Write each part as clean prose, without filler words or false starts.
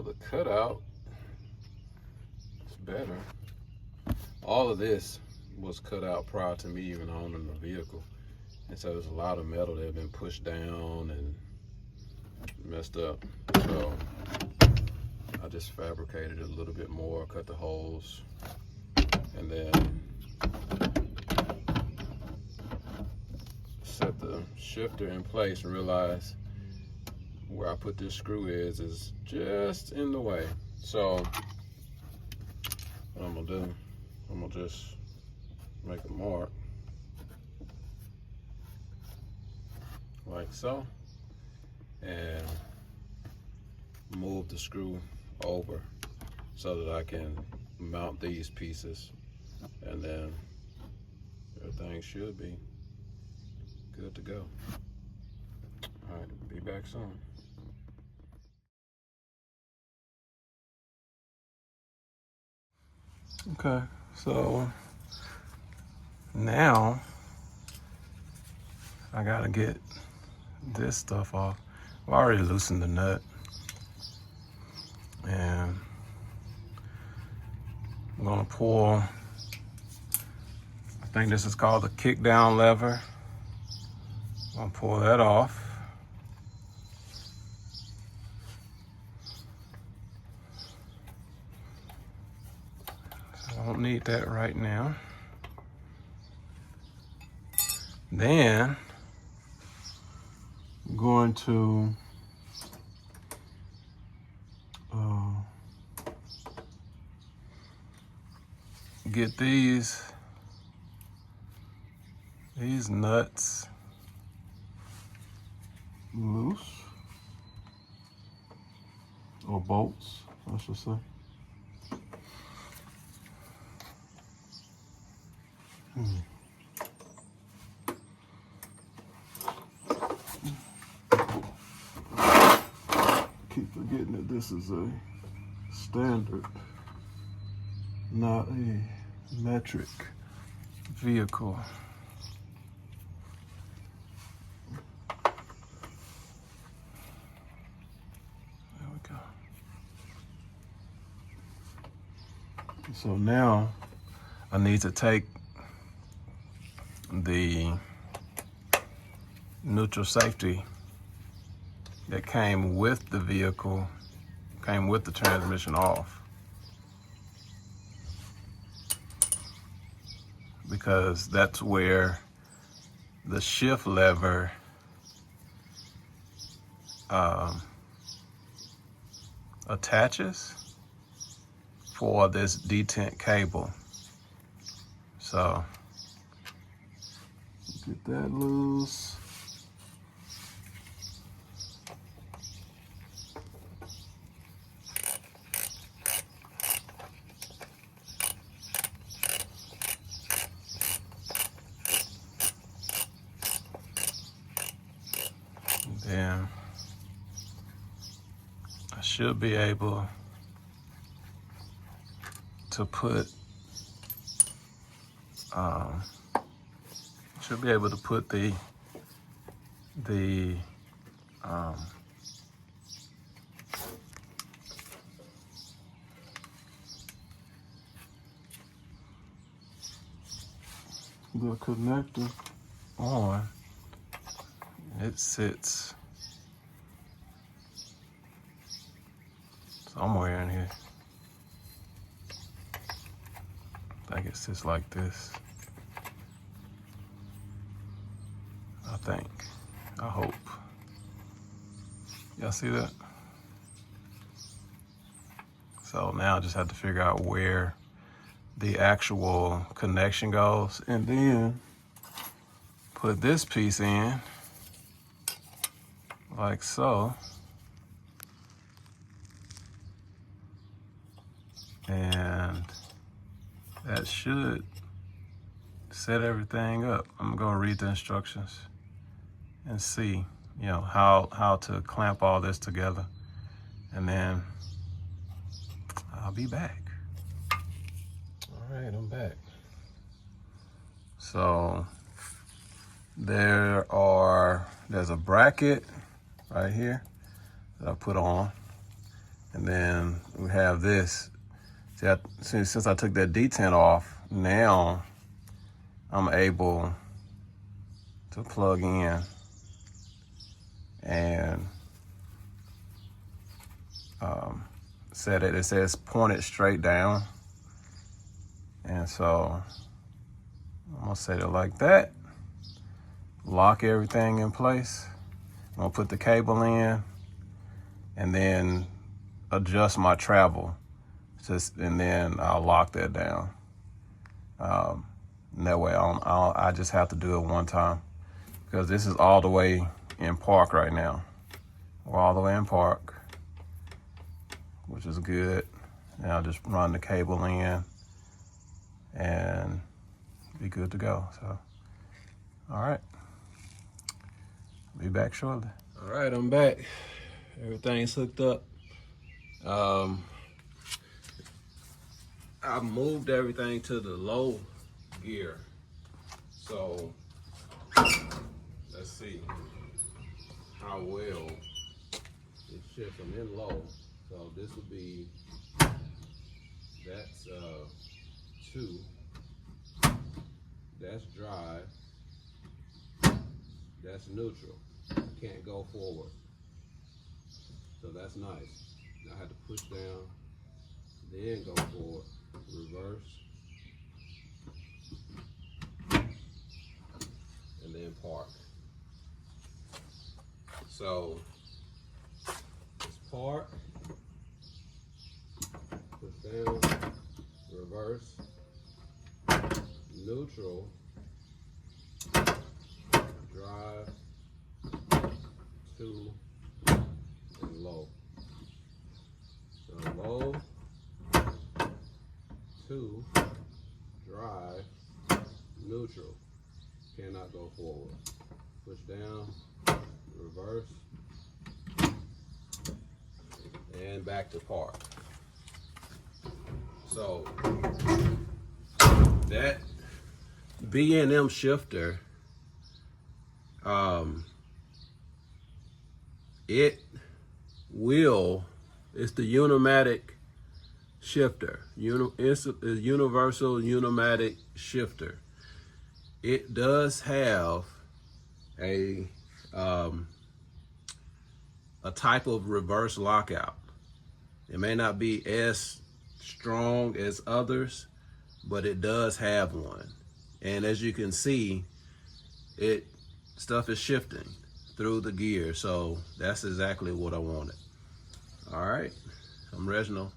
Now the cutout is better. All of this was cut out prior to me even owning the vehicle. And so there's a lot of metal that had been pushed down and messed up. So I just fabricated it a little bit more, cut the holes, and then set the shifter in place and realized where I put this screw is just in the way. So what I'm gonna do, I'm gonna just make a mark like so and move the screw over so that I can mount these pieces, and then everything should be good to go. All right, be back soon. Okay, so now I gotta get this stuff off. I've already loosened the nut, and I'm gonna pull, I think this is called the kick down lever. I'm gonna pull that off. I don't need that right now. Then I'm going to get these nuts loose, or bolts, I should say. Keep forgetting that this is a standard, not a metric vehicle. There we go. So now I need to take the neutral safety that came with the vehicle, came with the transmission off, because that's where the shift lever attaches for this detent cable. So get that loose. Then I should be able to put the connector on. It sits somewhere in here. I think it sits like this. I think. I hope. Y'all see that? So now I just have to figure out where the actual connection goes, and then put this piece in like so, and that should set everything up. I'm gonna read the instructions and see, you know, how to clamp all this together, and then I'll be back. All right, I'm back. So there's a bracket right here that I put on, And then we have this. See, since I took that detent off, now I'm able to plug in and set it. It says point it straight down. And so I'm gonna set it like that. Lock everything in place. I'm gonna put the cable in and then adjust my travel. And then I'll lock that down. And that way I just have to do it one time, because this is all the way in park right now. We're all the way in park, which is good. And I'll just run the cable in and be good to go. So, all right. Be back shortly. All right, I'm back. Everything's hooked up. I moved everything to the low gear. So let's see how well it shifts them in low. So this would be, that's 2, that's drive, that's neutral. I can't go forward. So that's nice. Now I have to push down, then go forward, reverse, and then park. So it's park, push down, reverse, neutral, drive, 2, and low. So low, 2, drive, neutral, cannot go forward. Push down, reverse, and back to park. So that B&M shifter, it's the Unimatic shifter. It's a universal Unimatic shifter. It does have a type of reverse lockout. It may not be as strong as others, but it does have one. And as you can see, stuff is shifting through the gear. So that's exactly what I wanted. All right, I'm Reginald,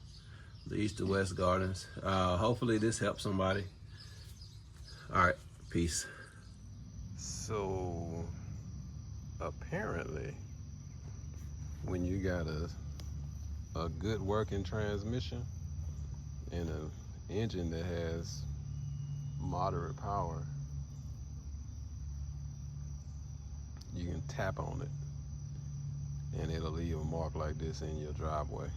the East to West Gardens. Hopefully this helps somebody. All right, peace. So apparently when you got a good working transmission and an engine that has moderate power, you can tap on it and it'll leave a mark like this in your driveway.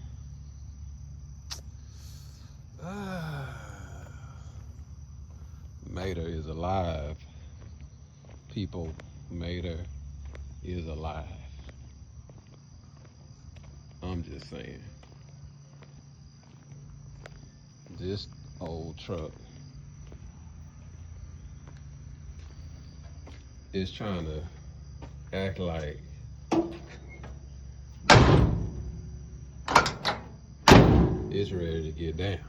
Mater is alive. People, Mater is alive. I'm just saying. This old truck is trying to act like it's ready to get down.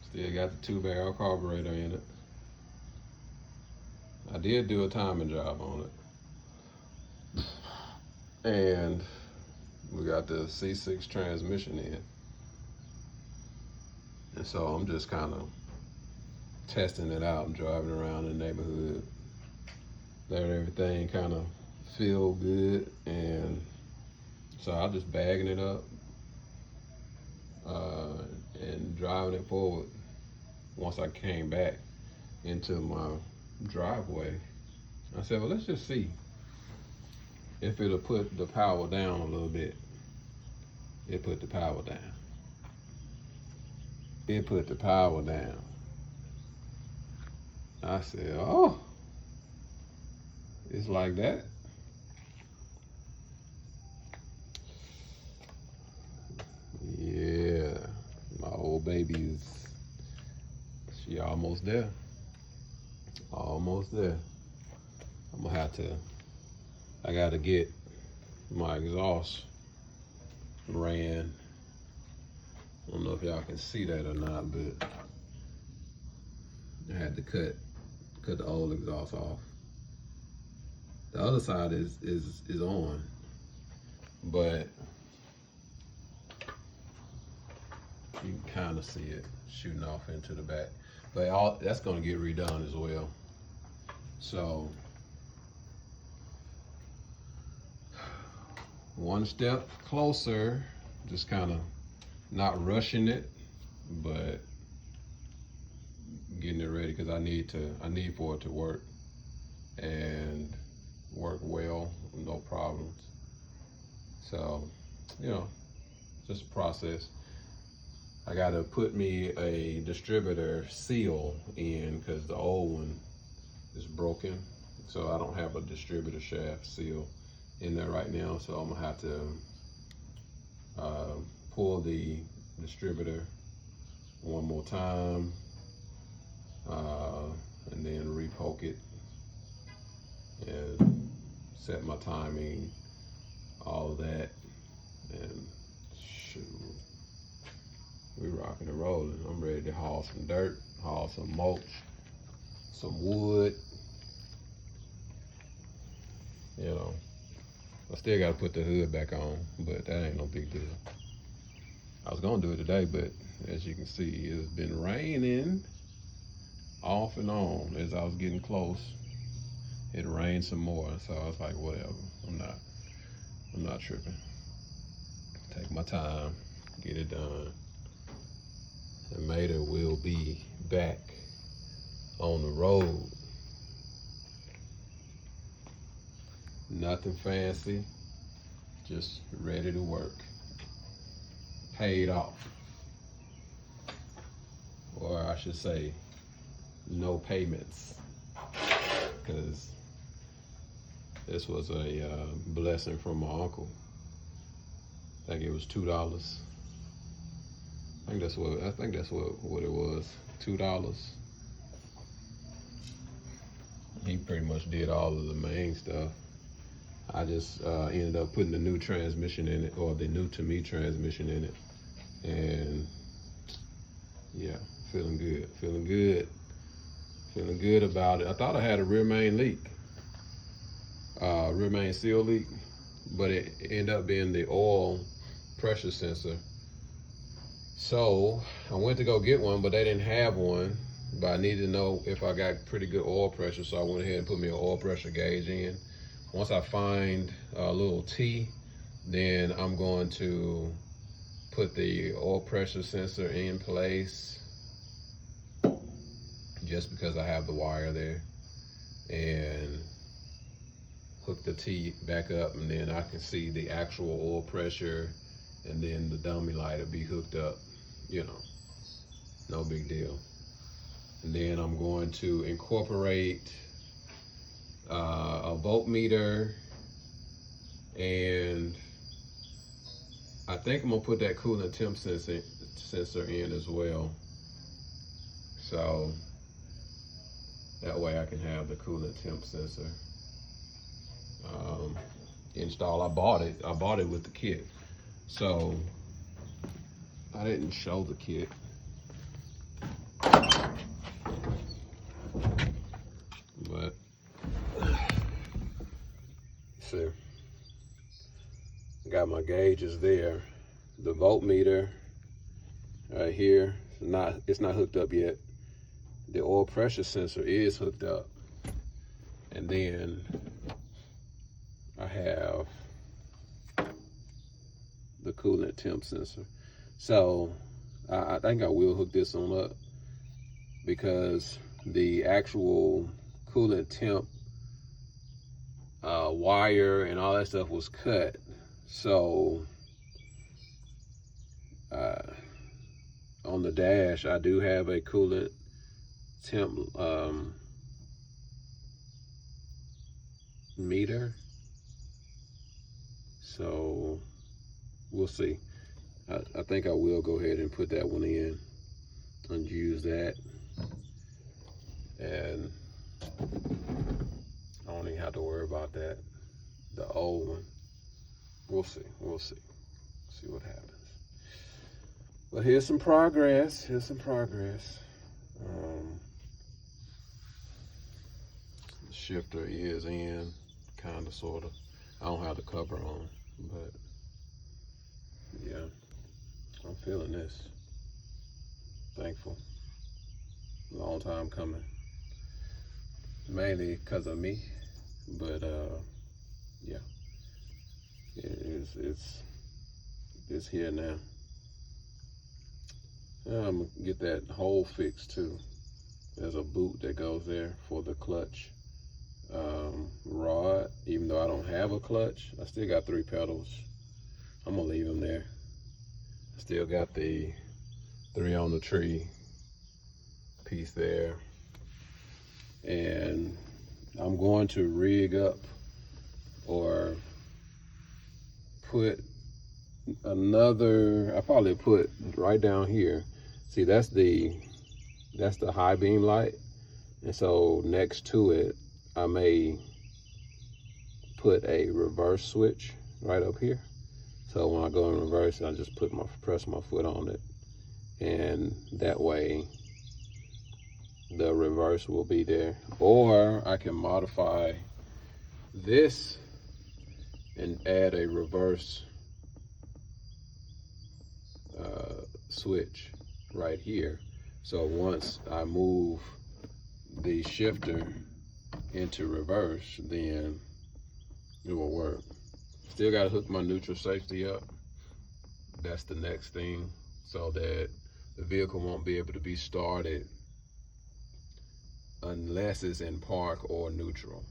Still got the 2-barrel carburetor in it. I did do a timing job on it. And we got the C6 transmission in. And so I'm just kind of testing it out and driving around the neighborhood. Let everything kind of feel good. And so I'm just bagging it up and driving it forward. Once I came back into my driveway, I said, well, let's just see if it'll put the power down a little bit. It put the power down. It put the power down. I said, oh, it's like that. baby is, she almost there. Almost there. I'm gonna have to, I gotta get my exhaust ran. I don't know if y'all can see that or not, but I had to cut the old exhaust off. The other side is on, but you can kind of see it shooting off into the back. But all that's gonna get redone as well. So one step closer, just kind of not rushing it, but getting it ready, because I need for it to work and work well, no problems. So, you know, just a process. I gotta put me a distributor seal in because the old one is broken. So I don't have a distributor shaft seal in there right now. So I'm gonna have to pull the distributor one more time and then repoke it and set my timing, all of that, and shoot, we rocking and rolling. I'm ready to haul some dirt, haul some mulch, some wood. You know, I still gotta put the hood back on, but that ain't no big deal. I was gonna do it today, but as you can see, it's been raining off and on. As I was getting close, it rained some more, so I was like, whatever. I'm not tripping. Take my time, get it done. And later we'll be back on the road. Nothing fancy, just ready to work. Paid off. Or I should say, no payments. Because this was a blessing from my uncle. I think it was $2. I think that's what it was. $2. He pretty much did all of the main stuff. I just ended up putting the new transmission in it, or the new to me transmission in it, and yeah, feeling good about it. I thought I had a rear main leak, rear main seal leak, but it ended up being the oil pressure sensor. So I went to go get one, but they didn't have one. But I needed to know if I got pretty good oil pressure, so I went ahead and put me an oil pressure gauge in. Once I find a little T, then I'm going to put the oil pressure sensor in place, just because I have the wire there, and hook the T back up, and then I can see the actual oil pressure, and then the dummy light will be hooked up, you know, no big deal. And then I'm going to incorporate a voltmeter, and I think I'm gonna put that coolant temp sensor in as well. So that way I can have the coolant temp sensor installed. I bought it with the kit. So I didn't show the kit. But see, got my gauges there. The voltmeter right here, it's not hooked up yet. The oil pressure sensor is hooked up, and then I have the coolant temp sensor. So I think I will hook this one up, because the actual coolant temp wire and all that stuff was cut. So on the dash, I do have a coolant temp meter. So we'll see. I think I will go ahead and put that one in. Unuse that, and I don't even have to worry about that. The old one, we'll see what happens. But here's some progress. The shifter is in, kind of, sort of. I don't have the cover on, but yeah, I'm feeling this. Thankful. Long time coming. Mainly because of me, but yeah, it's here now. I'm gonna get that hole fixed too. There's a boot that goes there for the clutch rod. Even though I don't have a clutch, I still got 3 pedals. I'm gonna leave them there. I still got the 3 on the tree piece there. And I'm going to rig up or put another, I probably put right down here. See, that's the high beam light. And so next to it, I may put a reverse switch right up here. So when I go in reverse, I just press my foot on it. And that way the reverse will be there. Or I can modify this and add a reverse switch right here. So once I move the shifter into reverse, then it will work. Still got to hook my neutral safety up. That's the next thing, so that the vehicle won't be able to be started unless it's in park or neutral.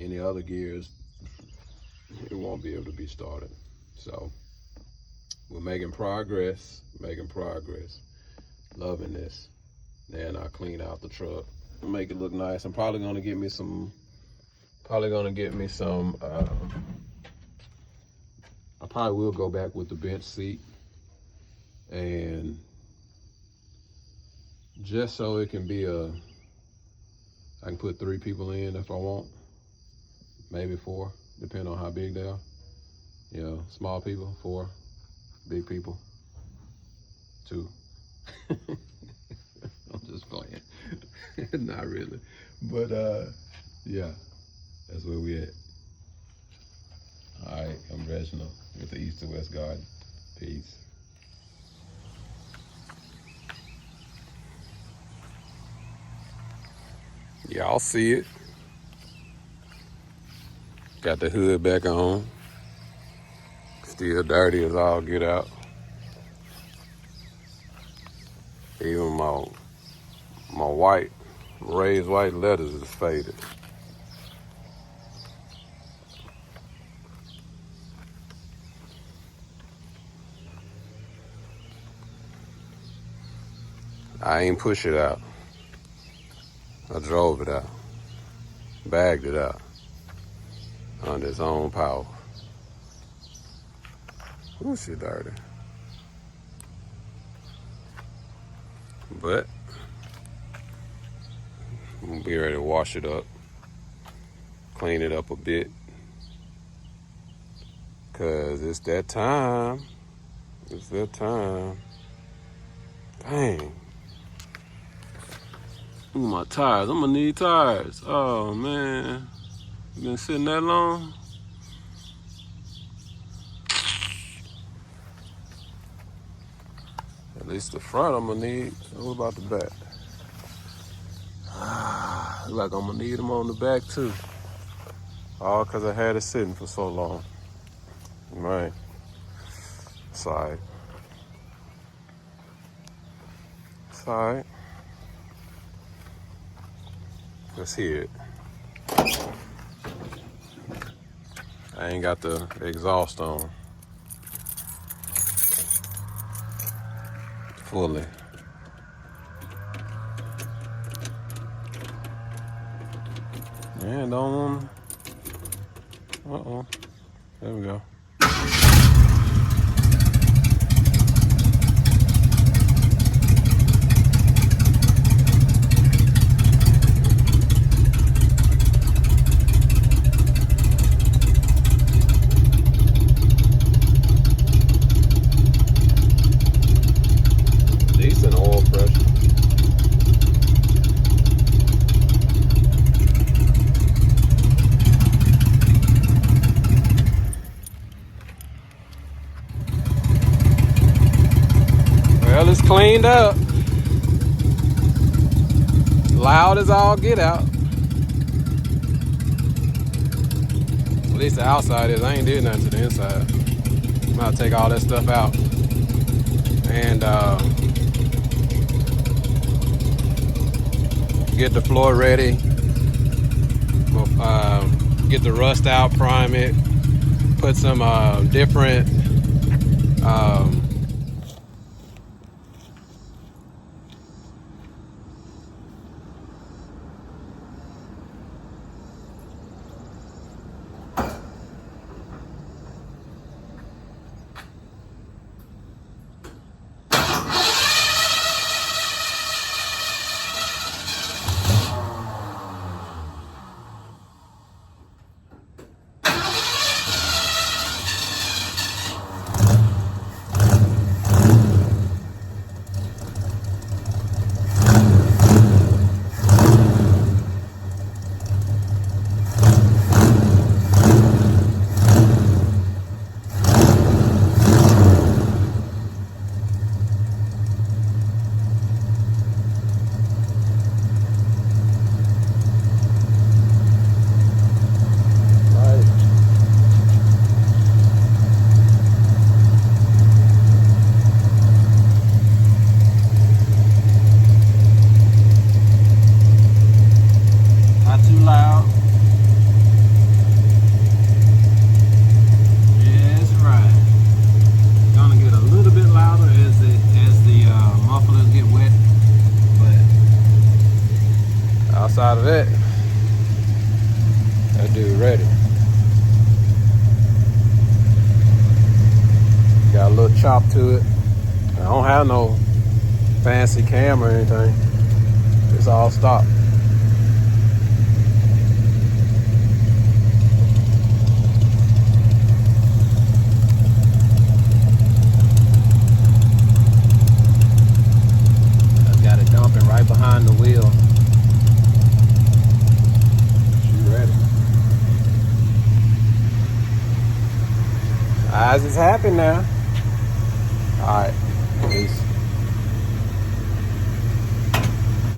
Any other gears, it won't be able to be started. So we're making progress. Loving this. Then I'll clean out the truck, make it look nice. I'm probably gonna get me some, I probably will go back with the bench seat, and just so it can be I can put 3 people in if I want, maybe 4, depending on how big they are. You know, small people 4, big people 2. I'm just playing. Not really, but yeah, that's where we at. All right, I'm Reginald with the East to West Garden. Peace. Y'all see it. Got the hood back on. Still dirty as all get out. Even my raised white letters is faded. I ain't push it out. I drove it out. Bagged it out. On its own power. Ooh, shit dirty. But I'm gonna be ready to wash it up, clean it up a bit, cause it's that time. Dang. Ooh, my tires. I'm gonna need tires. Oh man, been sitting that long. At least the front I'm gonna need. What about the back? Like I'm gonna need them on the back too. All cause I had it sitting for so long. Man, it's alright. It's alright. Let's hear it. I ain't got the exhaust on fully. And on. Uh-oh. There we go. cleaned up. Loud as all get out. At least the outside is. I ain't did nothing to the inside. I'm gonna take all that stuff out and get the floor ready. Get the rust out, prime it, put some different outside of that dude ready. Got a little chop to it. I don't have no fancy camera or anything. It's all stock. I've got it dumping right behind the wheel. Eyes is happy now. All right, peace.